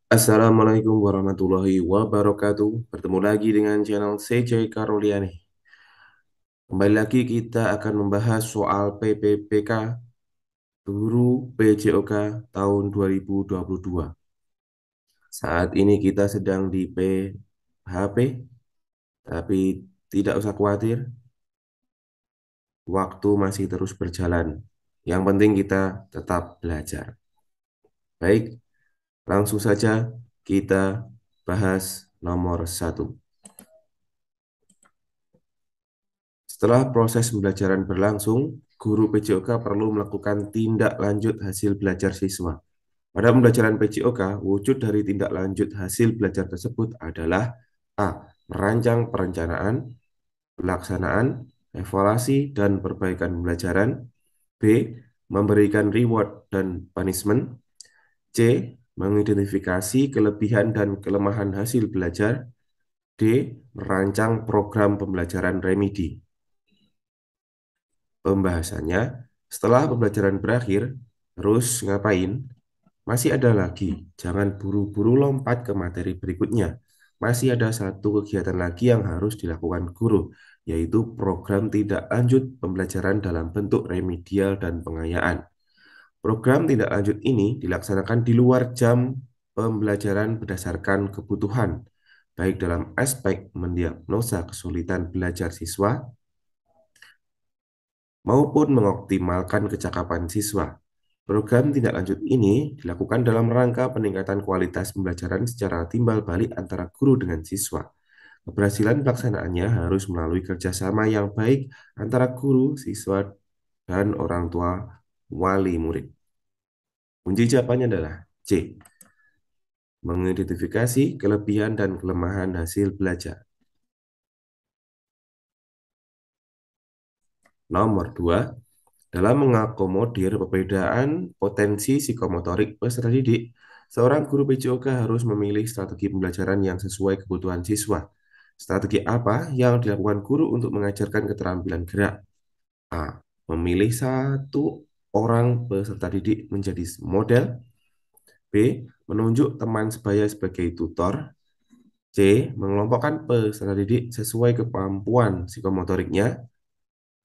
Assalamualaikum warahmatullahi wabarakatuh. Bertemu lagi dengan channel CJ Karoliani. Kembali lagi kita akan membahas soal PPPK Guru PJOK tahun 2022. Saat ini kita sedang di PHP, tapi tidak usah khawatir, waktu masih terus berjalan. Yang penting kita tetap belajar. Baik, langsung saja kita bahas nomor satu. Setelah proses pembelajaran berlangsung, guru PJOK perlu melakukan tindak lanjut hasil belajar siswa. Pada pembelajaran PJOK, wujud dari tindak lanjut hasil belajar tersebut adalah A. Merancang perencanaan, pelaksanaan, evaluasi, dan perbaikan pembelajaran. B. Memberikan reward dan punishment. C. Mengidentifikasi kelebihan dan kelemahan hasil belajar. D. Merancang program pembelajaran remedi. Pembahasannya, setelah pembelajaran berakhir, terus ngapain? Masih ada lagi, jangan buru-buru lompat ke materi berikutnya. Masih ada satu kegiatan lagi yang harus dilakukan guru, yaitu program tindak lanjut pembelajaran dalam bentuk remedial dan pengayaan. Program tindak lanjut ini dilaksanakan di luar jam pembelajaran berdasarkan kebutuhan, baik dalam aspek mendiagnosa kesulitan belajar siswa maupun mengoptimalkan kecakapan siswa. Program tindak lanjut ini dilakukan dalam rangka peningkatan kualitas pembelajaran secara timbal balik antara guru dengan siswa. Keberhasilan pelaksanaannya harus melalui kerjasama yang baik antara guru, siswa, dan orang tua wali murid. Kunci jawabannya adalah C. Mengidentifikasi kelebihan dan kelemahan hasil belajar. Nomor 2. Dalam mengakomodir perbedaan potensi psikomotorik peserta didik, seorang guru PJOK harus memilih strategi pembelajaran yang sesuai kebutuhan siswa. Strategi apa yang dilakukan guru untuk mengajarkan keterampilan gerak? A. Memilih satu orang peserta didik menjadi model. B. Menunjuk teman sebaya sebagai tutor. C. Mengelompokkan peserta didik sesuai kemampuan psikomotoriknya.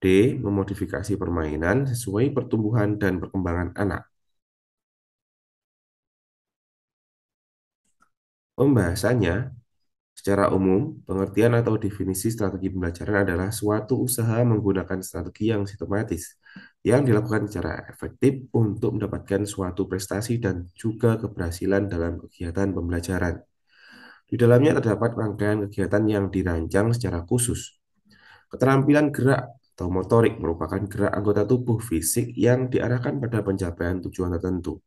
D. Memodifikasi permainan sesuai pertumbuhan dan perkembangan anak. Pembahasannya, secara umum, pengertian atau definisi strategi pembelajaran adalah suatu usaha menggunakan strategi yang sistematis yang dilakukan secara efektif untuk mendapatkan suatu prestasi dan juga keberhasilan dalam kegiatan pembelajaran. Di dalamnya terdapat rangkaian kegiatan yang dirancang secara khusus. Keterampilan gerak atau motorik merupakan gerak anggota tubuh fisik yang diarahkan pada pencapaian tujuan tertentu.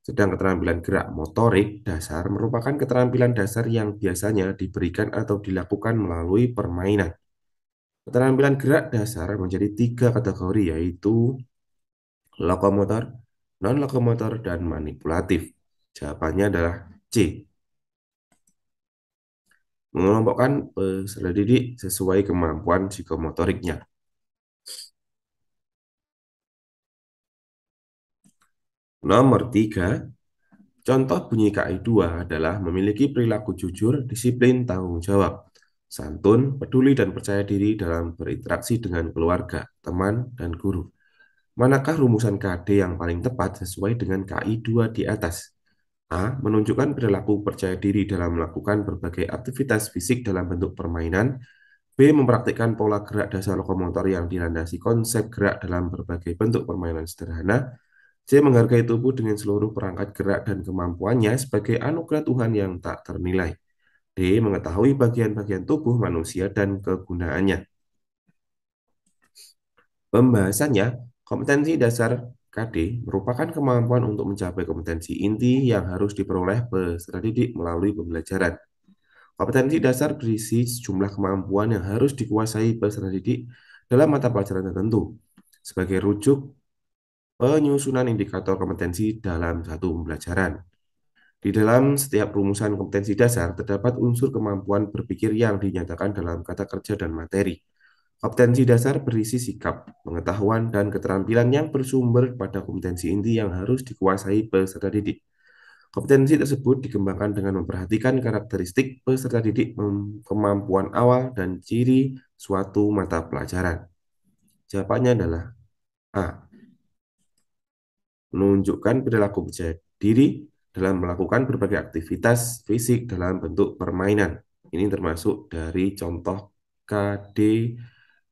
Sedang keterampilan gerak motorik dasar merupakan keterampilan dasar yang biasanya diberikan atau dilakukan melalui permainan. Keterampilan gerak dasar menjadi tiga kategori, yaitu lokomotor, non-lokomotor, dan manipulatif. Jawabannya adalah C. Mengelompokkan peserta didik sesuai kemampuan psikomotoriknya. Nomor 3, contoh bunyi KI 2 adalah memiliki perilaku jujur, disiplin, tanggung jawab, santun, peduli, dan percaya diri dalam berinteraksi dengan keluarga, teman, dan guru. Manakah rumusan KD yang paling tepat sesuai dengan KI 2 di atas? A. Menunjukkan perilaku percaya diri dalam melakukan berbagai aktivitas fisik dalam bentuk permainan. B. Mempraktikkan pola gerak dasar lokomotor yang dilandasi konsep gerak dalam berbagai bentuk permainan sederhana. C. Menghargai tubuh dengan seluruh perangkat gerak dan kemampuannya sebagai anugerah Tuhan yang tak ternilai. D. Mengetahui bagian-bagian tubuh manusia dan kegunaannya. Pembahasannya, kompetensi dasar KD merupakan kemampuan untuk mencapai kompetensi inti yang harus diperoleh peserta didik melalui pembelajaran. Kompetensi dasar berisi sejumlah kemampuan yang harus dikuasai peserta didik dalam mata pelajaran tertentu. Sebagai rujuk, penyusunan indikator kompetensi dalam satu pembelajaran. Di dalam setiap rumusan kompetensi dasar terdapat unsur kemampuan berpikir yang dinyatakan dalam kata kerja dan materi. Kompetensi dasar berisi sikap, pengetahuan, dan keterampilan yang bersumber pada kompetensi inti yang harus dikuasai peserta didik. Kompetensi tersebut dikembangkan dengan memperhatikan karakteristik peserta didik, kemampuan awal, dan ciri suatu mata pelajaran. Jawabannya adalah A. Menunjukkan perilaku percaya diri dalam melakukan berbagai aktivitas fisik dalam bentuk permainan. Ini termasuk dari contoh KD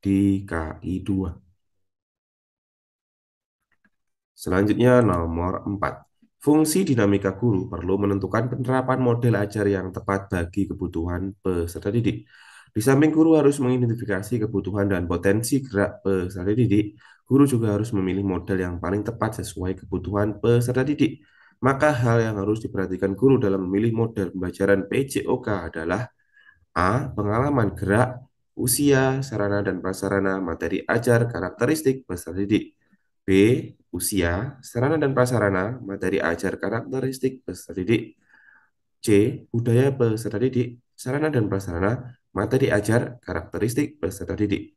di KI 2. Selanjutnya nomor 4. Fungsi dinamika guru perlu menentukan penerapan model ajar yang tepat bagi kebutuhan peserta didik. Di samping guru harus mengidentifikasi kebutuhan dan potensi gerak peserta didik, guru juga harus memilih model yang paling tepat sesuai kebutuhan peserta didik. Maka hal yang harus diperhatikan guru dalam memilih model pembelajaran PJOK adalah A. Pengalaman gerak, usia, sarana dan prasarana, materi ajar, karakteristik peserta didik. B. Usia, sarana dan prasarana, materi ajar, karakteristik peserta didik. C. Budaya peserta didik, sarana dan prasarana, materi ajar, karakteristik peserta didik.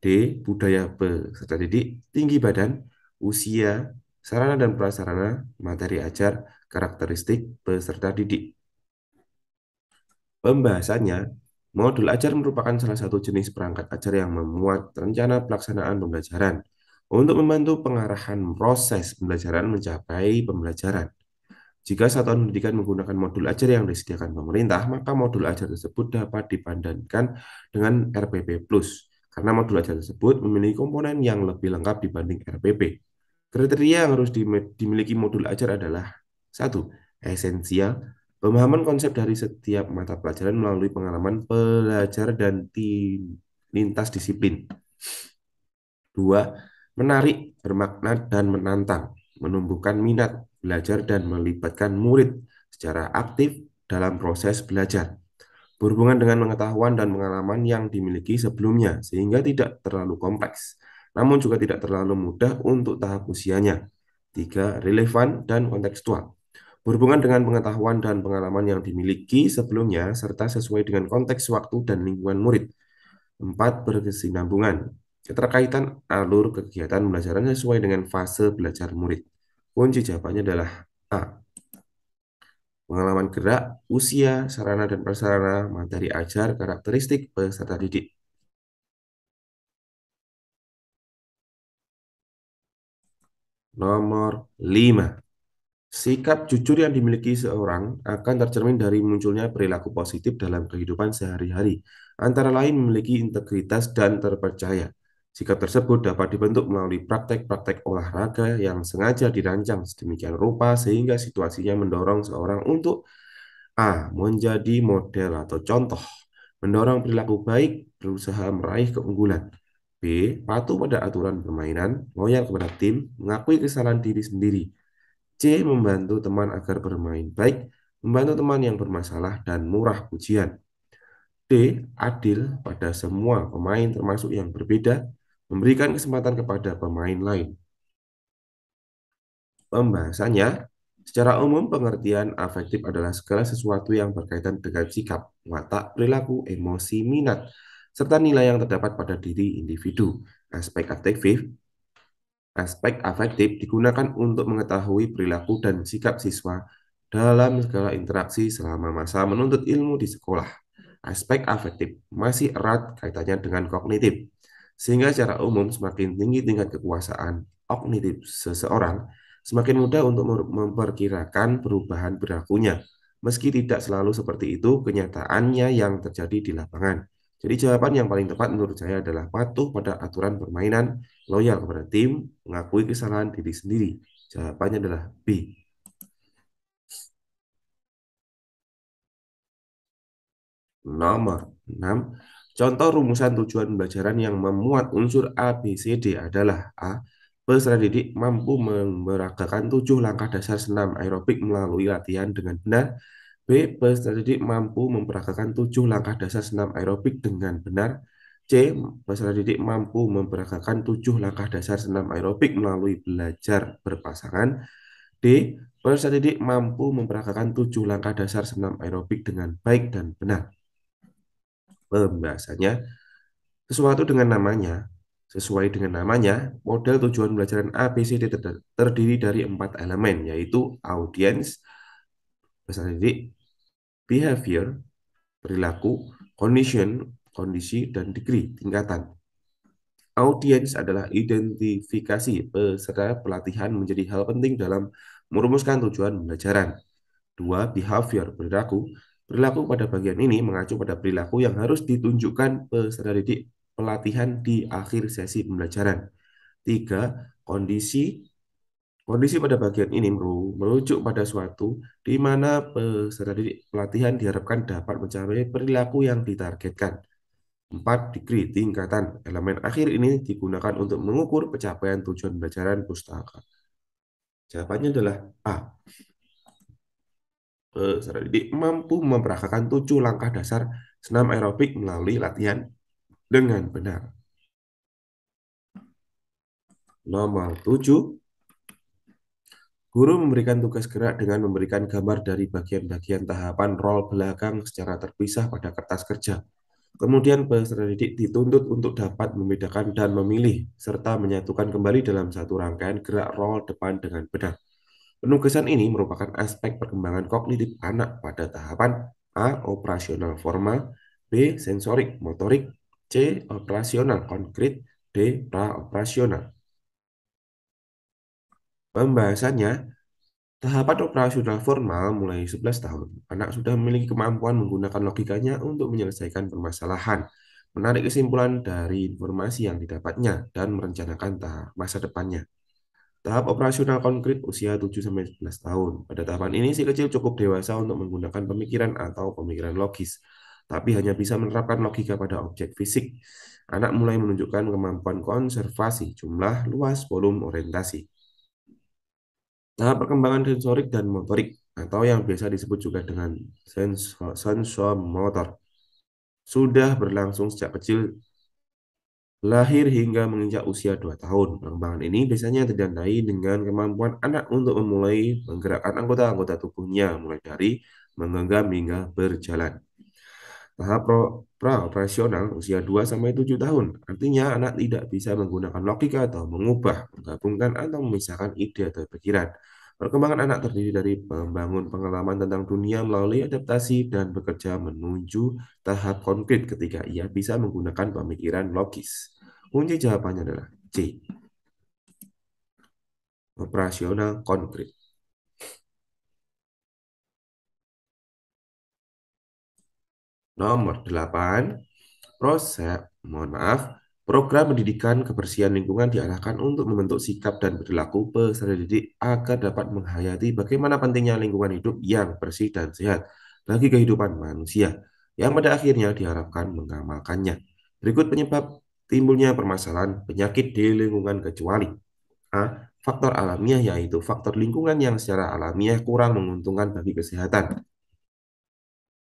D. Budaya peserta didik, tinggi badan, usia, sarana dan prasarana, materi ajar, karakteristik peserta didik. Pembahasannya, modul ajar merupakan salah satu jenis perangkat ajar yang memuat rencana pelaksanaan pembelajaran untuk membantu pengarahan proses pembelajaran mencapai pembelajaran. Jika satuan pendidikan menggunakan modul ajar yang disediakan pemerintah, maka modul ajar tersebut dapat dibandingkan dengan RPP Plus, karena modul ajar tersebut memiliki komponen yang lebih lengkap dibanding RPP. Kriteria yang harus dimiliki modul ajar adalah: 1. Esensial, pemahaman konsep dari setiap mata pelajaran melalui pengalaman belajar dan lintas disiplin. 2. Menarik, bermakna, dan menantang, menumbuhkan minat belajar dan melibatkan murid secara aktif dalam proses belajar. Berhubungan dengan pengetahuan dan pengalaman yang dimiliki sebelumnya, sehingga tidak terlalu kompleks, namun juga tidak terlalu mudah untuk tahap usianya. 3. Relevan dan kontekstual. Berhubungan dengan pengetahuan dan pengalaman yang dimiliki sebelumnya, serta sesuai dengan konteks waktu dan lingkungan murid. 4. Berkesinambungan. Keterkaitan alur kegiatan pembelajaran sesuai dengan fase belajar murid. Kunci jawabannya adalah A. Pengalaman gerak, usia, sarana dan prasarana, materi ajar, karakteristik peserta didik. Nomor 5. Sikap jujur yang dimiliki seorang akan tercermin dari munculnya perilaku positif dalam kehidupan sehari-hari, antara lain memiliki integritas dan terpercaya. Sikap tersebut dapat dibentuk melalui praktek-praktek olahraga yang sengaja dirancang sedemikian rupa sehingga situasinya mendorong seorang untuk A. Menjadi model atau contoh, mendorong perilaku baik, berusaha meraih keunggulan. B. Patuh pada aturan permainan, loyal kepada tim, mengakui kesalahan diri sendiri. C. Membantu teman agar bermain baik, membantu teman yang bermasalah, dan murah pujian. D. Adil pada semua pemain termasuk yang berbeda, memberikan kesempatan kepada pemain lain. Pembahasannya, secara umum pengertian afektif adalah segala sesuatu yang berkaitan dengan sikap, watak, perilaku, emosi, minat, serta nilai yang terdapat pada diri individu. Aspek afektif digunakan untuk mengetahui perilaku dan sikap siswa dalam segala interaksi selama masa menuntut ilmu di sekolah. Aspek afektif masih erat kaitannya dengan kognitif, sehingga secara umum semakin tinggi tingkat kekuasaan kognitif seseorang, semakin mudah untuk memperkirakan perubahan perilakunya, meski tidak selalu seperti itu kenyataannya yang terjadi di lapangan. Jadi jawaban yang paling tepat menurut saya adalah patuh pada aturan permainan, loyal kepada tim, mengakui kesalahan diri sendiri. Jawabannya adalah B. Nomor 6. Contoh rumusan tujuan pembelajaran yang memuat unsur A, B, C, D adalah: A. Peserta didik mampu memeragakan 7 langkah dasar senam aerobik melalui latihan dengan benar. B. Peserta didik mampu memperagakan 7 langkah dasar senam aerobik dengan benar. C. Peserta didik mampu memperagakan 7 langkah dasar senam aerobik melalui belajar berpasangan. D. Peserta didik mampu memperagakan 7 langkah dasar senam aerobik dengan baik dan benar. Pembahasannya, sesuatu dengan namanya, sesuai dengan namanya, model tujuan pembelajaran A, B, C, D terdiri dari 4 elemen, yaitu audiens, Peserta didik, behavior, perilaku, condition, kondisi, dan degree, tingkatan. Audiens adalah identifikasi peserta pelatihan menjadi hal penting dalam merumuskan tujuan pembelajaran. Dua, behavior, perilaku. Perilaku pada bagian ini mengacu pada perilaku yang harus ditunjukkan peserta didik pelatihan di akhir sesi pembelajaran. Tiga, kondisi. Kondisi pada bagian ini merujuk pada suatu di mana peserta didik pelatihan diharapkan dapat mencapai perilaku yang ditargetkan. Empat, degree, tingkatan. Elemen akhir ini digunakan untuk mengukur pencapaian tujuan pembelajaran pustaka. Jawabannya adalah A. Peserta didik mampu memperagakan 7 langkah dasar senam aerobik melalui latihan dengan benar. Nomor 7, guru memberikan tugas gerak dengan memberikan gambar dari bagian-bagian tahapan rol belakang secara terpisah pada kertas kerja. Kemudian peserta didik dituntut untuk dapat membedakan dan memilih, serta menyatukan kembali dalam satu rangkaian gerak rol depan dengan benar. Penugasan ini merupakan aspek perkembangan kognitif anak pada tahapan A. Operasional formal, B. Sensorik motorik, C. Operasional konkret, D. Praoperasional. Pembahasannya, tahapan operasional formal mulai 11 tahun. Anak sudah memiliki kemampuan menggunakan logikanya untuk menyelesaikan permasalahan, menarik kesimpulan dari informasi yang didapatnya, dan merencanakan tahap masa depannya. Tahap operasional konkret usia 7-11 tahun. Pada tahapan ini, si kecil cukup dewasa untuk menggunakan pemikiran atau pemikiran logis, tapi hanya bisa menerapkan logika pada objek fisik. Anak mulai menunjukkan kemampuan konservasi, jumlah, luas, volume, orientasi. Tahap perkembangan sensorik dan motorik, atau yang biasa disebut juga dengan sensomotor, sudah berlangsung sejak kecil lahir hingga menginjak usia 2 tahun. Perkembangan ini biasanya ditandai dengan kemampuan anak untuk memulai menggerakkan anggota-anggota tubuhnya, mulai dari menggenggam hingga berjalan. Tahap praoperasional usia 2-7 tahun, artinya anak tidak bisa menggunakan logika atau mengubah, menggabungkan, atau memisahkan ide atau pikiran. Perkembangan anak terdiri dari membangun pengalaman tentang dunia melalui adaptasi dan bekerja menuju tahap konkret ketika ia bisa menggunakan pemikiran logis. Kunci jawabannya adalah C. Operasional konkret. Nomor 8, mohon maaf, program pendidikan kebersihan lingkungan diarahkan untuk membentuk sikap dan perilaku peserta didik agar dapat menghayati bagaimana pentingnya lingkungan hidup yang bersih dan sehat bagi kehidupan manusia, yang pada akhirnya diharapkan mengamalkannya. Berikut penyebab timbulnya permasalahan penyakit di lingkungan kecuali. A. Faktor alamiah, yaitu faktor lingkungan yang secara alamiah kurang menguntungkan bagi kesehatan.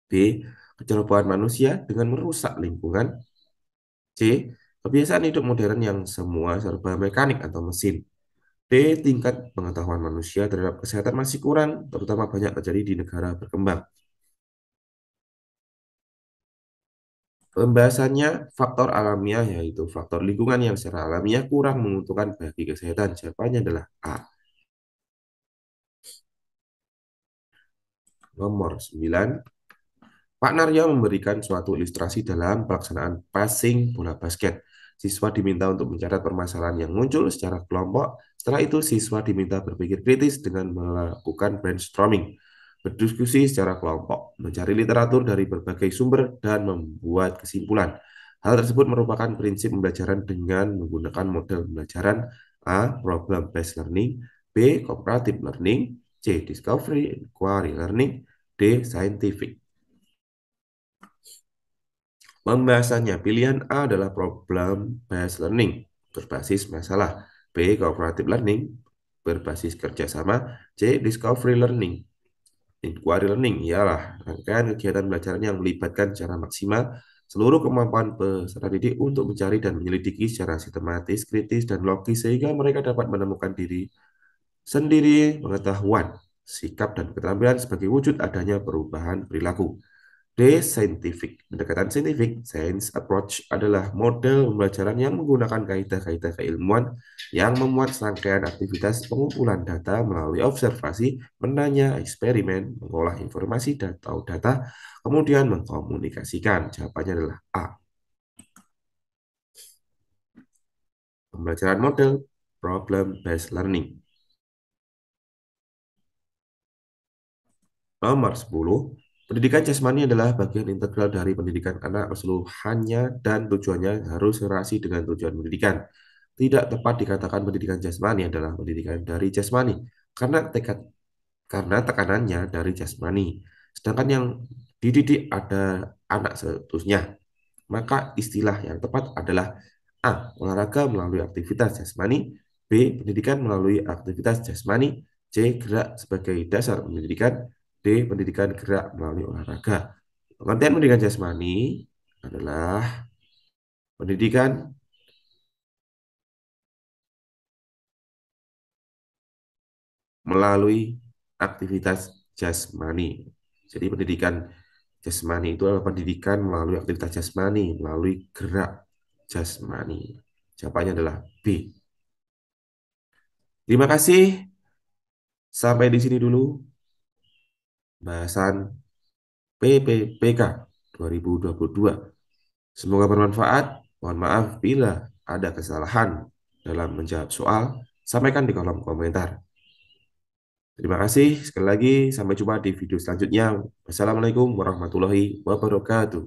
B. Kecerobohan manusia dengan merusak lingkungan. C. Kebiasaan hidup modern yang semua serba mekanik atau mesin. D. Tingkat pengetahuan manusia terhadap kesehatan masih kurang, terutama banyak terjadi di negara berkembang. Pembahasannya, faktor alamiah yaitu faktor lingkungan yang secara alamiah kurang menguntungkan bagi kesehatan. Jawabannya adalah A. Nomor 9. Pak Naryo memberikan suatu ilustrasi dalam pelaksanaan passing bola basket. Siswa diminta untuk mencatat permasalahan yang muncul secara kelompok. Setelah itu, siswa diminta berpikir kritis dengan melakukan brainstorming, berdiskusi secara kelompok, mencari literatur dari berbagai sumber, dan membuat kesimpulan. Hal tersebut merupakan prinsip pembelajaran dengan menggunakan model pembelajaran A. Problem-based learning, B. Cooperative learning, C. Discovery inquiry learning, D. Scientific. Pembahasannya, pilihan A adalah problem-based learning, berbasis masalah. B. Cooperative learning, berbasis kerjasama. C. Discovery learning, inquiry learning, ialah rangkaian kegiatan belajaran yang melibatkan secara maksimal seluruh kemampuan peserta didik untuk mencari dan menyelidiki secara sistematis, kritis, dan logis sehingga mereka dapat menemukan diri sendiri pengetahuan, sikap, dan keterampilan sebagai wujud adanya perubahan perilaku. D. Scientific. Pendekatan saintifik, science approach, adalah model pembelajaran yang menggunakan kaidah-kaidah keilmuan yang memuat serangkaian aktivitas pengumpulan data melalui observasi, menanya, eksperimen, mengolah informasi atau data, kemudian mengkomunikasikan. Jawabannya adalah A. Pembelajaran model problem-based learning. Nomor 10, pendidikan jasmani adalah bagian integral dari pendidikan anak keseluruhannya dan tujuannya harus serasi dengan tujuan pendidikan. Tidak tepat dikatakan pendidikan jasmani adalah pendidikan dari jasmani karena tekanannya dari jasmani. Sedangkan yang dididik ada anak seterusnya. Maka istilah yang tepat adalah A. Olahraga melalui aktivitas jasmani. B. Pendidikan melalui aktivitas jasmani. C. Gerak sebagai dasar pendidikan. D. Pendidikan gerak melalui olahraga. Pengertian pendidikan jasmani adalah pendidikan melalui aktivitas jasmani. Jadi pendidikan jasmani itu adalah pendidikan melalui aktivitas jasmani, melalui gerak jasmani. Jawabannya adalah B. Terima kasih. Sampai di sini dulu bahasan PPPK 2022. Semoga bermanfaat. Mohon maaf bila ada kesalahan dalam menjawab soal. Sampaikan di kolom komentar. Terima kasih sekali lagi. Sampai jumpa di video selanjutnya. Wassalamualaikum warahmatullahi wabarakatuh.